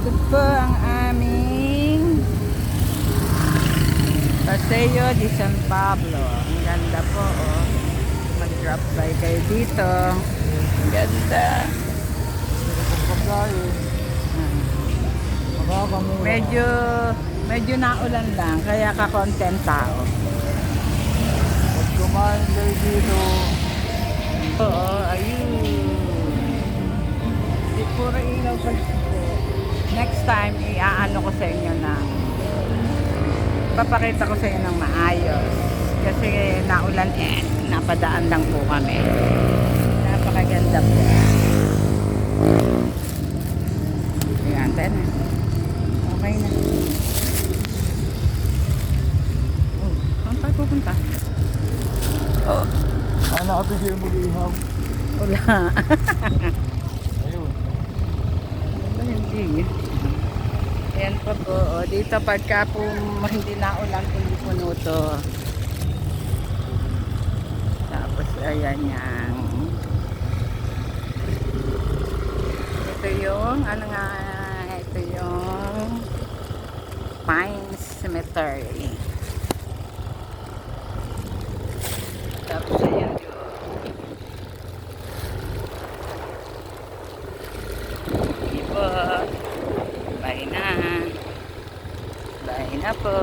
Ito po ang aming Paseo de San Pablo. Ang ganda po, oh. Mag-drop by kayo dito. Ang ganda. Medyo naulan lang, kaya ka-content tao. Pag kumain kayo dito, Oo, ayun. Di puro ilaw pa po. Next time, iaano ko sa inyo na papakita ko sa inyo ng maayos. Kasi naulan napadaan lang po kami. Napakaganda po. Ayan, tayo na. Okay na. Oh, saan tayo pupunta? Oh, ano nakapigil mag-ihaw? wala. Ayun. Wala, hindi. Ayan pa po. O, dito pagka po hindi naulan, hindi puno to. Tapos ayan yan. Ito yung, ano nga, ito yung Pine Cemetery. Tapos ayan yun. Sige po. Bye na. Bye na po.